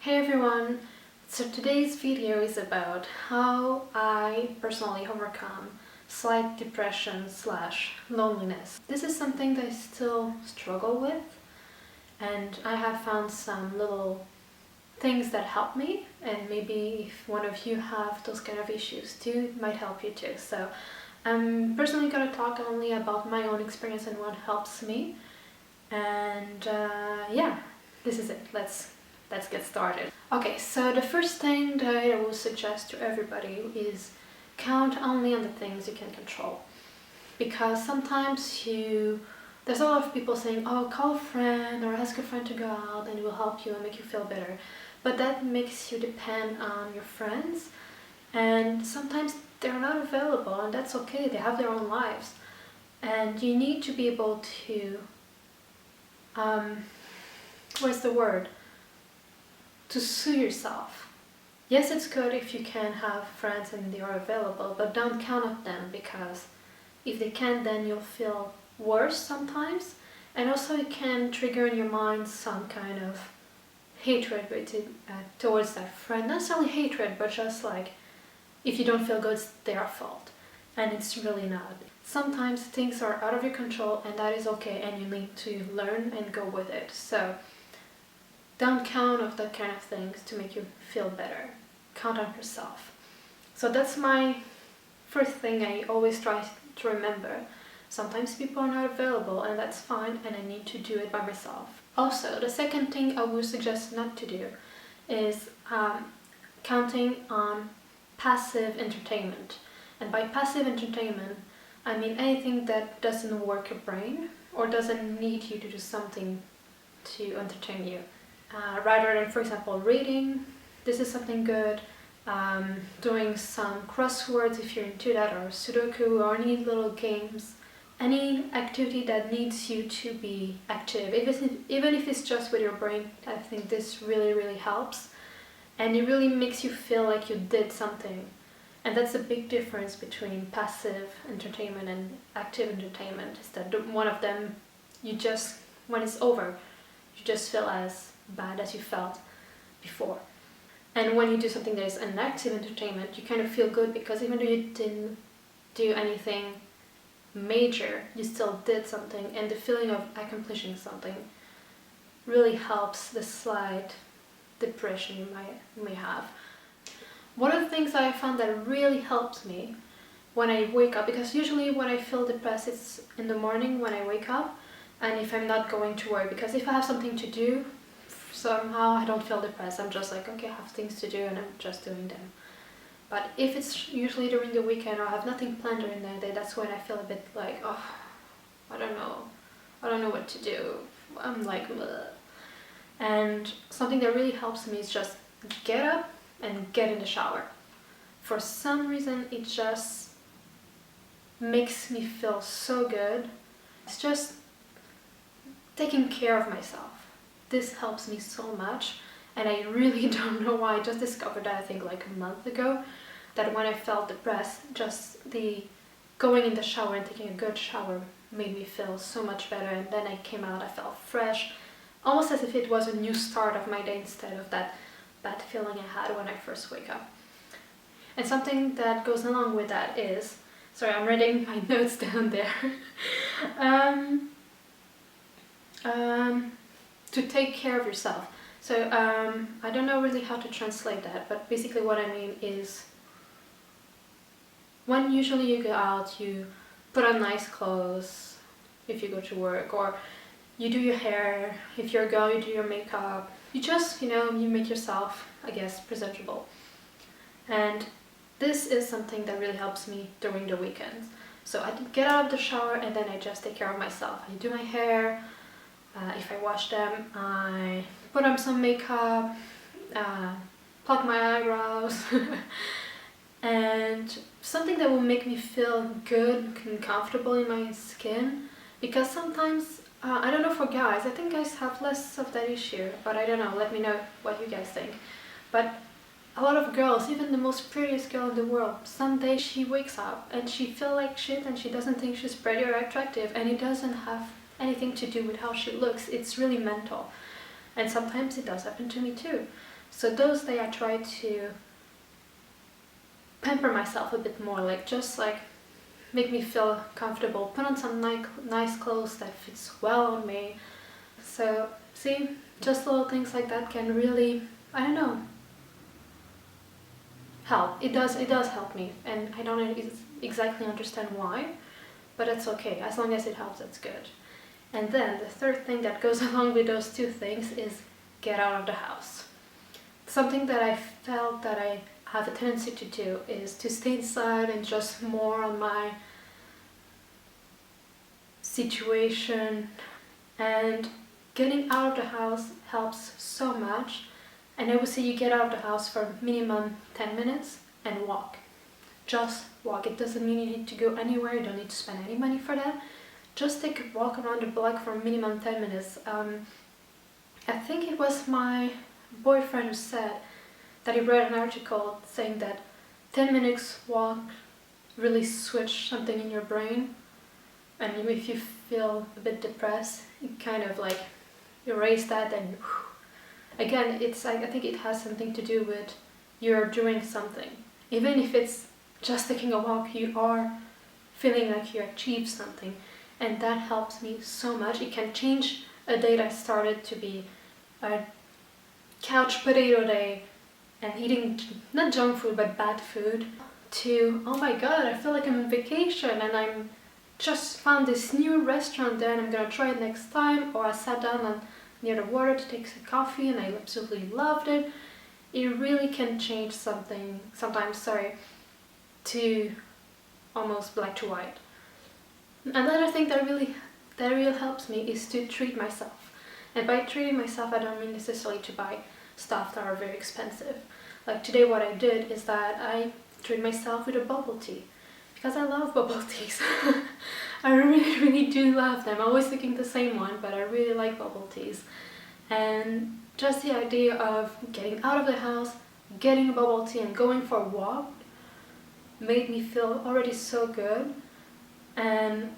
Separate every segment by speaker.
Speaker 1: Hey everyone! So today's video is about how I personally overcome slight depression slash loneliness. This is something that I still struggle with, and I have found some little things that help me, and maybe if one of you have those kind of issues too, it might help you too. So I'm personally going to talk only about my own experience and what helps me, and yeah, this is it. Let's get started. Okay, so the first thing that I will suggest to everybody is count only on the things you can control. Because sometimes there's a lot of people saying, oh, call a friend or ask a friend to go out and it will help you and make you feel better. But that makes you depend on your friends, and sometimes they're not available, and that's okay, they have their own lives. And you need to be able to, what's the word? To sue yourself. Yes, it's good if you can have friends and they are available, but don't count on them, because if they can't, then you'll feel worse sometimes, and also it can trigger in your mind some kind of hatred towards that friend. Not necessarily hatred, but just like, if you don't feel good, it's their fault, and it's really not. Sometimes things are out of your control, and that is okay, and you need to learn and go with it. So don't count on that kind of things to make you feel better. Count on yourself. So that's my first thing I always try to remember. Sometimes people are not available, and that's fine, and I need to do it by myself. Also, the second thing I would suggest not to do is counting on passive entertainment. And by passive entertainment, I mean anything that doesn't work your brain or doesn't need you to do something to entertain you. Rather than, for example, reading, this is something good, doing some crosswords if you're into that, or Sudoku, or any little games, any activity that needs you to be active, even if it's just with your brain. I think this really helps, and it really makes you feel like you did something. And that's a big difference between passive entertainment and active entertainment, is that one of them, when it's over, you just feel as bad as you felt before. And when you do something that is an active entertainment, you kind of feel good, because even though you didn't do anything major, you still did something, and the feeling of accomplishing something really helps the slight depression you may have. One of the things that I found that really helps me when I wake up, because usually when I feel depressed, it's in the morning when I wake up, and if I'm not going to work, because if I have something to do, somehow I don't feel depressed. I'm just like, okay, I have things to do and I'm just doing them. But if it's usually during the weekend or I have nothing planned during the day, that's when I feel a bit like, oh, I don't know what to do. I'm like, bleh. And something that really helps me is just get up and get in the shower. For some reason, it just makes me feel so good. It's just taking care of myself. This helps me so much, and I really don't know why. I just discovered that, I think like a month ago, that when I felt depressed, just the going in the shower and taking a good shower made me feel so much better. And then I came out, I felt fresh, almost as if it was a new start of my day instead of that bad feeling I had when I first wake up. And something that goes along with that is, sorry, I'm writing my notes down there. To take care of yourself. So I don't know really how to translate that, but basically what I mean is, when usually you go out, you put on nice clothes if you go to work, or you do your hair, if you're a girl you do your makeup, you just, you make yourself, I guess, presentable. And this is something that really helps me during the weekends. So I get out of the shower and then I just take care of myself. I do my hair. If I wash them, I put on some makeup, pluck my eyebrows, and something that will make me feel good and comfortable in my skin. Because sometimes, I don't know for guys, I think guys have less of that issue, but I don't know, let me know what you guys think. But a lot of girls, even the most prettiest girl in the world, someday she wakes up and she feels like shit and she doesn't think she's pretty or attractive, and it doesn't have anything to do with how she looks. It's really mental. And sometimes it does happen to me too. So those days I try to pamper myself a bit more, like just like make me feel comfortable, put on some nice clothes that fits well on me. So see, just little things like that can really, I don't know, help. It does help me, and I don't exactly understand why, but it's okay. As long as it helps, that's good. And then the third thing that goes along with those two things is get out of the house. Something that I felt that I have a tendency to do is to stay inside and just more on my situation, and getting out of the house helps so much. And I would say you get out of the house for minimum 10 minutes and walk. Just walk. It doesn't mean you need to go anywhere, you don't need to spend any money for that. Just take a walk around the block for minimum 10 minutes. I think it was my boyfriend who said that he read an article saying that 10 minutes walk really switch something in your brain, and if you feel a bit depressed, it kind of like erase that, and again, I think it has something to do with you're doing something. Even if it's just taking a walk, you are feeling like you achieved something, and that helps me so much. It can change a day that started to be a couch potato day and eating not junk food but bad food to, oh my god, I feel like I'm on vacation and I'm just found this new restaurant there and I'm gonna try it next time, or I sat down near the water to take some coffee and I absolutely loved it. It really can change something sometimes, to almost black to white. Another thing that really helps me is to treat myself. And by treating myself, I don't mean necessarily to buy stuff that are very expensive. Like today what I did is that I treat myself with a bubble tea. Because I love bubble teas. I really do love them. I'm always picking the same one, but I really like bubble teas. And just the idea of getting out of the house, getting a bubble tea and going for a walk made me feel already so good, and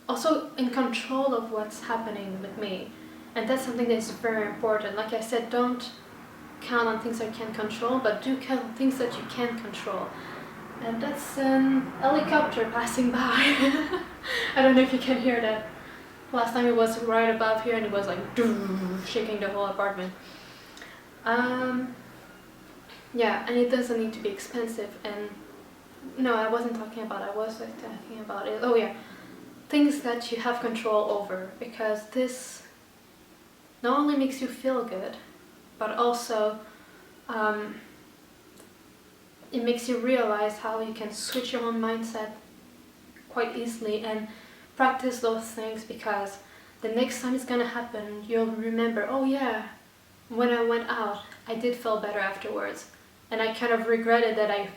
Speaker 1: also in control of what's happening with me. And that's something that's very important. Like I said, don't count on things that you can't control, but do count on things that you can control. And that's an helicopter passing by. I don't know if you can hear that. Last time it was right above here and it was like shaking the whole apartment. Yeah, and it doesn't need to be expensive. And no, I wasn't talking about it. I was talking about it. Oh yeah, things that you have control over, because this not only makes you feel good, but also it makes you realize how you can switch your own mindset quite easily and practice those things, because the next time it's gonna happen, you'll remember, oh yeah, when I went out, I did feel better afterwards. And I kind of regretted that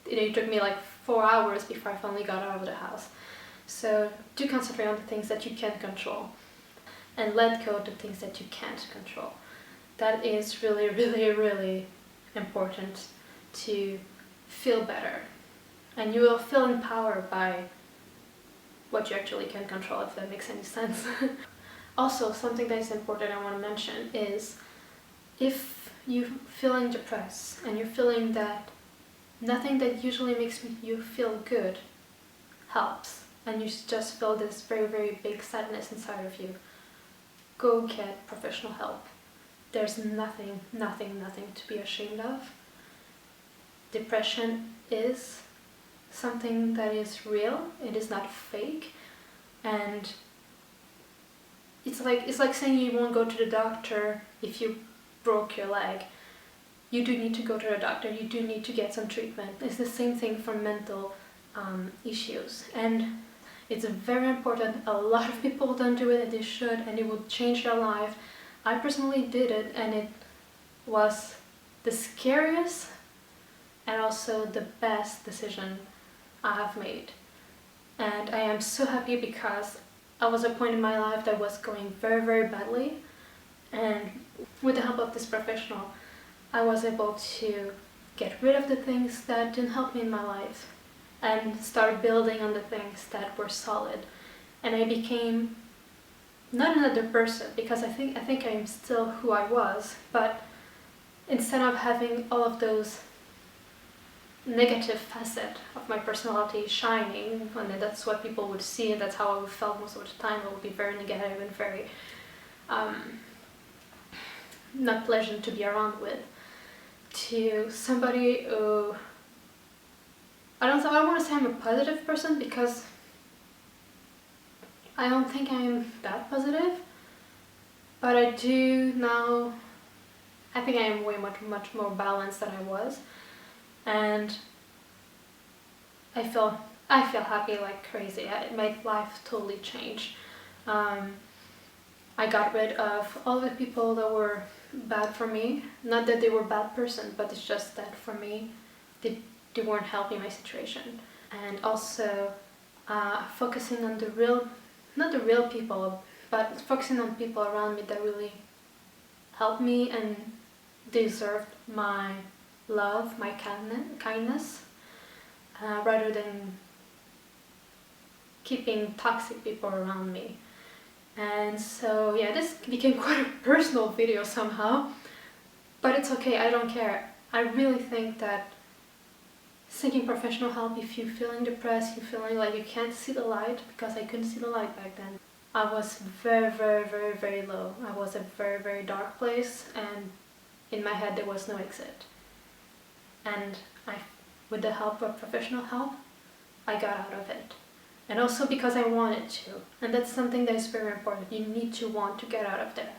Speaker 1: it took me like 4 hours before I finally got out of the house. So do concentrate on the things that you can control and let go of the things that you can't control. That is really important to feel better. And you will feel empowered by what you actually can control, if that makes any sense. Also, something that is important I want to mention is, if you're feeling depressed and you're feeling that nothing that usually makes you feel good helps, and you just feel this very big sadness inside of you, go get professional help. There's nothing to be ashamed of. Depression is something that is real, it is not fake, and it's like saying you won't go to the doctor if you broke your leg. You do need to go to the doctor, you do need to get some treatment. It's the same thing for mental issues, and it's very important. A lot of people don't do it, and they should, and it would change their life. I personally did it, and it was the scariest and also the best decision I have made. And I am so happy, because I was at a point in my life that was going very badly, and with the help of this professional, I was able to get rid of the things that didn't help me in my life and start building on the things that were solid. And I became not another person, because I think I'm still who I was, but instead of having all of those negative facet of my personality shining, and then that's what people would see, and that's how I would felt most of the time. I would be very negative and very not pleasant to be around with, to somebody who I don't want to say I'm a positive person, because I don't think I'm that positive, but I do now. I think I am way much more balanced than I was, and I feel happy like crazy. My life totally changed. I got rid of all the people that were bad for me. Not that they were a bad person, but it's just that for me, they weren't helping my situation. And also focusing on the real, not the real people, but focusing on people around me that really helped me and deserved my love, my kindness, rather than keeping toxic people around me. And so yeah, this became quite a personal video somehow, but it's okay, I don't care. I really think that seeking professional help, if you're feeling depressed, you're feeling like you can't see the light, because I couldn't see the light back then. I was very low. I was a very dark place, and in my head there was no exit. And with the help of professional help, I got out of it. And also because I wanted to. And that's something that is very important. You need to want to get out of there.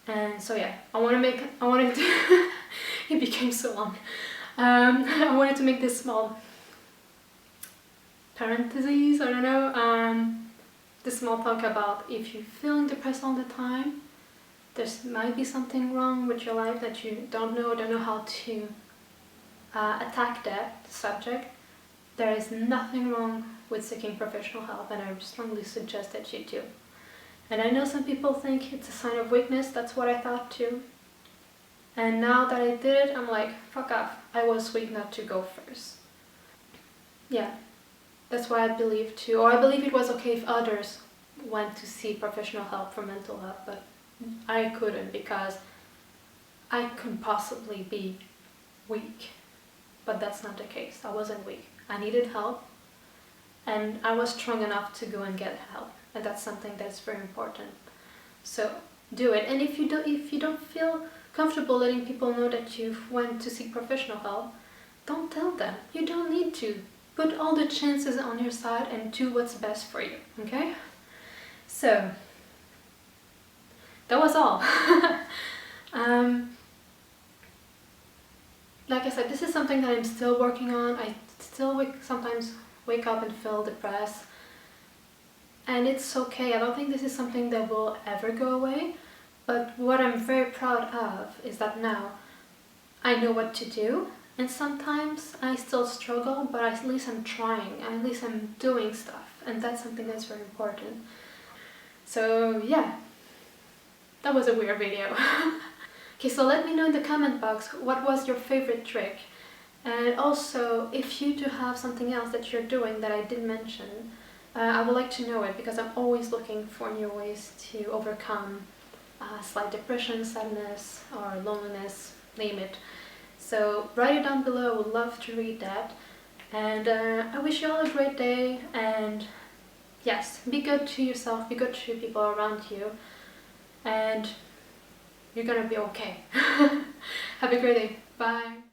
Speaker 1: And so yeah, it became so long. I wanted to make this small parentheses, I don't know, this small talk about if you're feeling depressed all the time, there might be something wrong with your life that you don't know how to attack that subject. There is nothing wrong with seeking professional help, and I strongly suggest that you do. And I know some people think it's a sign of weakness. That's what I thought too. And now that I did it, I'm like, fuck off. I was weak not to go first. Yeah, that's why I believe too. Or I believe it was okay if others went to see professional help for mental health, but I couldn't, because I couldn't possibly be weak. But that's not the case. I wasn't weak. I needed help, and I was strong enough to go and get help. And that's something that's very important. So do it. And if you don't feel comfortable letting people know that you went to seek professional help, don't tell them. You don't need to. Put all the chances on your side and do what's best for you, okay? So that was all. Like I said, this is something that I'm still working on. I still sometimes wake up and feel depressed, and it's okay. I don't think this is something that will ever go away, but what I'm very proud of is that now I know what to do, and sometimes I still struggle, but at least I'm trying, at least I'm doing stuff, and that's something that's very important. So yeah, that was a weird video. Okay, so let me know in the comment box what was your favorite trick, and also if you do have something else that you're doing that I didn't mention, I would like to know it, because I'm always looking for new ways to overcome slight depression, sadness, or loneliness, name it. So write it down below, I would love to read that. And I wish you all a great day, and yes, be good to yourself, be good to people around you, and you're gonna be okay. Have a great day. Bye.